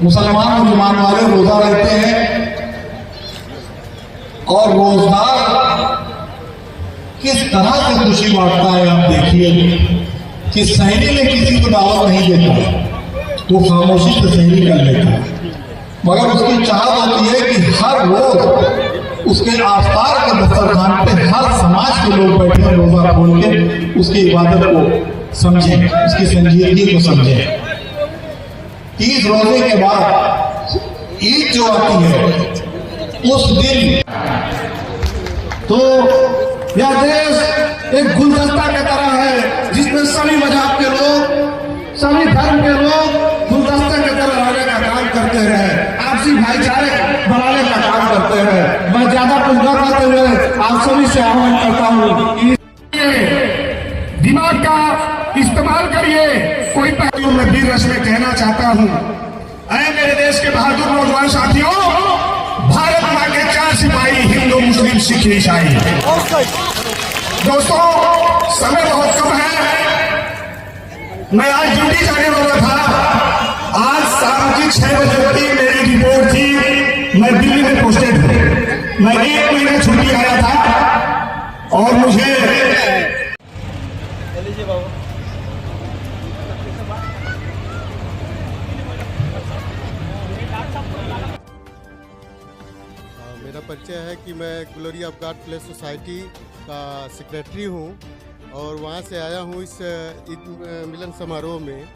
मुसलमान वाले रोजा रखते हैं और रोजदार किस तरह से खुशी बांटता है। आप देखिए कि सहरी में किसी को दावत नहीं देता, वो खामोशी से सहरी कर लेता है, मगर उसकी चाहत होती है कि हर रोज उसके आसपास के दस्तरखान पे हर समाज के लोग बैठे रोजा खोल के उसकी इबादत को समझें, उसकी संजीदगी को समझें। 30 रोजे के बाद ईद जो आती है उस दिन तो यह देश एक गुलदस्ता की तरह है जिसमें सभी मजहब के लोग, सभी धर्म के लोग गुलदस्ते की तरह रहने का काम करते हैं, आपसी भाईचारे बढ़ाने का काम करते हैं। मैं ज्यादा कुछ न कहते हुए आप सभी से आह्वान करता हूँ, दिमाग का इस्तेमाल करिए। कोई पहलू मैं भी रस में कहना चाहता हूँ, ऐ मेरे देश के बहादुर नौजवान साथियों, भारत माँ के 4 सिपाही हिंदू, मुस्लिम, सिख, ईसाई। दोस्तों, समय बहुत कम है, मैं आज ड्यूटी जाने वाला था। आज शाम की 6 बजे की मेरी रिपोर्ट थी, मैं दिल्ली में पोस्टेड हूँ। मैं 1 महीने छुट्टी आया था और मुझे मेरा परिचय है कि मैं glory of God place society का सेक्रेटरी हूँ और वहाँ से आया हूँ इस ईद मिलन समारोह में।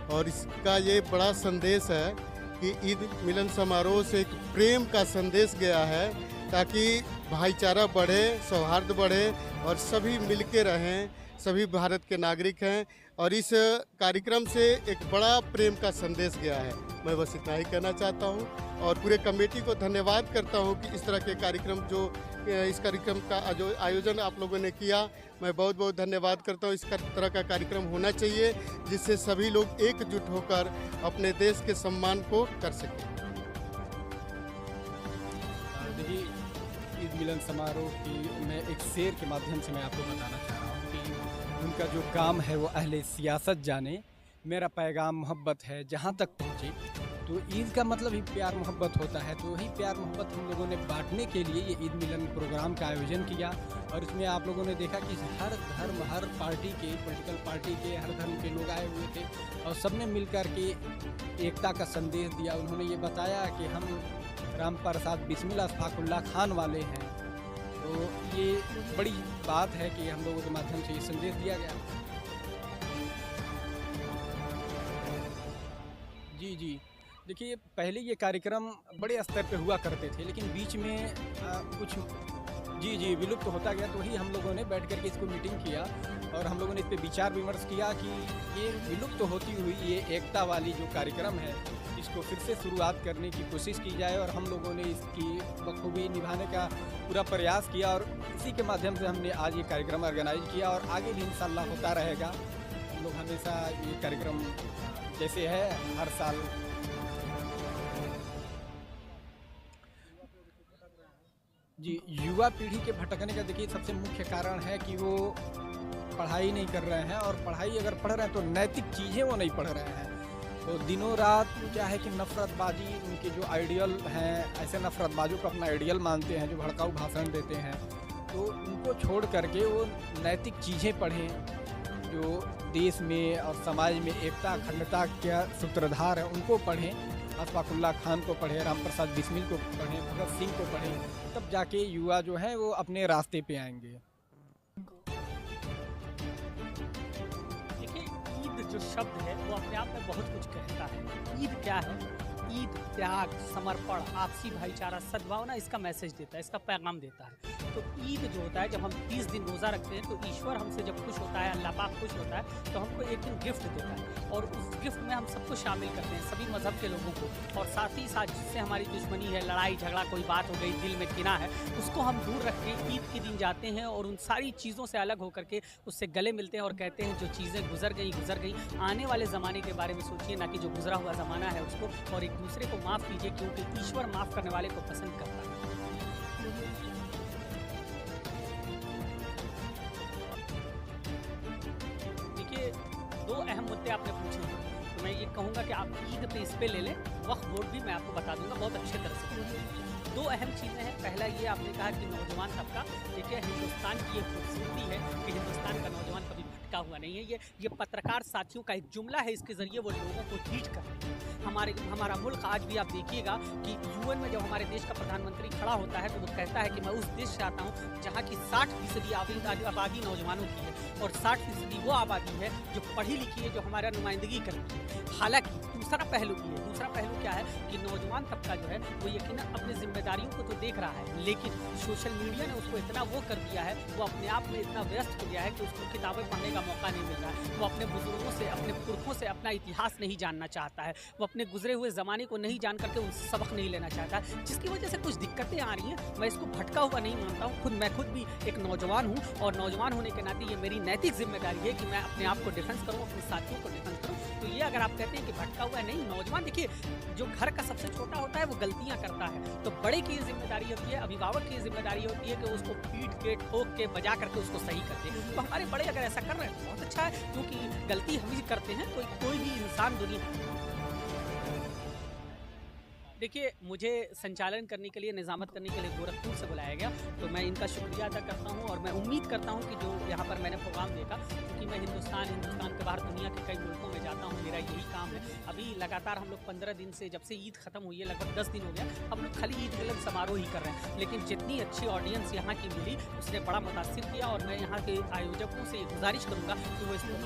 और इसका ये बड़ा संदेश है कि ईद मिलन समारोह से एक प्रेम का संदेश गया है ताकि भाईचारा बढ़े, सौहार्द बढ़े और सभी मिलके रहें, सभी भारत के नागरिक हैं। और इस कार्यक्रम से एक बड़ा प्रेम का संदेश गया है। मैं बस इतना ही कहना चाहता हूँ और पूरे कमेटी को धन्यवाद करता हूँ कि इस तरह के कार्यक्रम जो इस कार्यक्रम का जो आयोजन आप लोगों ने किया, मैं बहुत बहुत धन्यवाद करता हूँ। इस तरह का कार्यक्रम होना चाहिए जिससे सभी लोग एकजुट होकर अपने देश के सम्मान को कर सकें। देखिए, ईद मिलन समारोह की मैं एक शेर के माध्यम से मैं आपको बताना चाह रहा हूँ कि उनका जो काम है वो अहले सियासत जाने, मेरा पैगाम मोहब्बत है जहाँ तक पहुँचे। तो ईद का मतलब ही प्यार मोहब्बत होता है, तो वही प्यार मोहब्बत हम लोगों ने बांटने के लिए ये ईद मिलन प्रोग्राम का आयोजन किया। और इसमें आप लोगों ने देखा कि हर धर्म, हर पार्टी के, पॉलिटिकल पार्टी के, हर धर्म के लोग आए हुए थे और सबने मिलकर के एकता का संदेश दिया। उन्होंने ये बताया कि हम राम प्रसाद बिस्मिल अशफाकुल्ला खान वाले हैं। तो ये बड़ी बात है कि हम लोगों के माध्यम से ये संदेश दिया गया। जी देखिए, पहले ये कार्यक्रम बड़े स्तर पे हुआ करते थे, लेकिन बीच में कुछ विलुप्त होता गया। तो ही हम लोगों ने बैठ कर के इसको मीटिंग किया और हम लोगों ने इस पर विचार विमर्श किया कि ये विलुप्त होती हुई ये एकता वाली जो कार्यक्रम है, इसको फिर से शुरुआत करने की कोशिश की जाए। और हम लोगों ने इसकी बखूबी निभाने का पूरा प्रयास किया और इसी के माध्यम से हमने आज ये कार्यक्रम ऑर्गेनाइज किया और आगे भी इंशाल्लाह होता रहेगा। हम लोग हमेशा ये कार्यक्रम जैसे है हर साल युवा पीढ़ी के भटकने का देखिए सबसे मुख्य कारण है कि वो पढ़ाई नहीं कर रहे हैं, और पढ़ाई अगर पढ़ रहे हैं तो नैतिक चीज़ें वो नहीं पढ़ रहे हैं। तो दिनों रात क्या है कि नफरतबाजी, उनके जो आइडियल हैं, ऐसे नफरतबाजों को अपना आइडियल मानते हैं जो भड़काऊ भाषण देते हैं। तो उनको छोड़ करके वो नैतिक चीज़ें पढ़ें जो देश में और समाज में एकता अखंडता के सूत्रधार हैं, उनको पढ़ें। अशफाकुल्ला खान को पढ़ें, राम प्रसाद बिस्मिल को पढ़ें, भगत सिंह को पढ़ें, तब जाके युवा जो है वो अपने रास्ते पे आएंगे। देखिए, ईद जो शब्द है वो अपने आप में बहुत कुछ कहता है। ईद क्या है? ईद त्याग, समर्पण, आपसी भाईचारा, सद्भावना, इसका मैसेज देता है, इसका पैगाम देता है। तो ईद जो होता है, जब हम 30 दिन रोज़ा रखते हैं तो ईश्वर हमसे जब खुश होता है, अल्लाह पाक खुश होता है, तो हमको एक दिन गिफ्ट देता है और उस गिफ्ट में हम सबको शामिल करते हैं, सभी मज़हब के लोगों को। और साथ ही साथ जिससे हमारी दुश्मनी है, लड़ाई झगड़ा, कोई बात हो गई, दिल में किना है, उसको हम दूर रख के ईद के दिन जाते हैं और उन सारी चीज़ों से अलग होकर के उससे गले मिलते हैं और कहते हैं जो चीज़ें गुजर गई, आने वाले ज़माने के बारे में सोचिए, ना कि जो गुजरा हुआ ज़माना है उसको, और एक दूसरे को माफ़ कीजिए क्योंकि ईश्वर माफ़ करने वाले को पसंद करता है। देखिए, 2 अहम मुद्दे आपने पूछे हैं, तो मैं ये कहूँगा कि आप ईद पे इस पे ले लें, वक्फ बोर्ड भी मैं आपको बता दूंगा बहुत अच्छे तरह से। दो अहम चीज़ें हैं। पहला ये आपने कहा कि नौजवान तबका, देखिए हिंदुस्तान की एक खूबसूरती है कि हिंदुस्तान का नौजवान कभी भटका हुआ नहीं है। ये पत्रकार साथियों का एक जुमला है, इसके ज़रिए वो लोगों को हीट करते हैं। हमारा मुल्क आज भी आप देखिएगा कि यूएन में जब हमारे देश का प्रधानमंत्री खड़ा होता है तो वो कहता है कि मैं उस देश से आता हूँ जहाँ की 60% आबादी नौजवानों की है और 60% वो आबादी है जो पढ़ी लिखी है, जो हमारा नुमाइंदगी करती है। हालांकि दूसरा पहलू क्या है कि नौजवान तबका जो है वो यकीनन अपनी जिम्मेदारियों को तो देख रहा है, लेकिन सोशल मीडिया ने उसको इतना वो कर दिया है, वो अपने आप में इतना व्यस्त हो गया है कि उसको किताबें पढ़ने का मौका नहीं मिल रहा है। वो अपने बुजुर्गों से, अपने पुरखों से अपना इतिहास नहीं जानना चाहता है, वो अपने गुजरे हुए ज़माने को नहीं जान करके उनसे सबक नहीं लेना चाहता, जिसकी वजह से कुछ दिक्कतें आ रही हैं। मैं इसको भटका हुआ नहीं मानता हूँ। मैं खुद भी एक नौजवान हूँ और नौजवान होने के नाते ये मेरी नैतिक जिम्मेदारी है कि मैं अपने आप को डिफेंस करूँ, अपने साथियों को डिफेंस करूँ। तो ये अगर आप कहते हैं कि भटका हुआ नहीं, नौजवान देखिए जो घर का सबसे छोटा होता है वो गलतियां करता है, तो बड़े की जिम्मेदारी होती है, अभिभावक की जिम्मेदारी होती है कि उसको पीट के, ठोक के, बजा करके उसको सही कर दे। तो हमारे बड़े अगर ऐसा कर रहे हैं तो बहुत अच्छा है, क्योंकि गलती हम ही करते हैं, कोई भी इंसान दुनिया। देखिए मुझे संचालन करने के लिए, निज़ामत करने के लिए गोरखपुर से बुलाया गया, तो मैं इनका शुक्रिया अदा करता हूं और मैं उम्मीद करता हूं कि जो यहाँ पर मैंने प्रोग्राम देखा, क्योंकि मैं हिंदुस्तान के बाहर दुनिया के कई मुल्कों में जाता हूं, मेरा यही काम है। अभी लगातार हम लोग 15 दिन से, जब से ईद ख़त्म हुई है, लगभग 10 दिन हो गया, हम लोग खाली ईद मिलन समारोह ही कर रहे हैं, लेकिन जितनी अच्छी ऑडियंस यहाँ की मिली उसने बड़ा मुतासिर किया और मैं यहाँ के आयोजकों से गुजारिश करूँगा कि वो इसको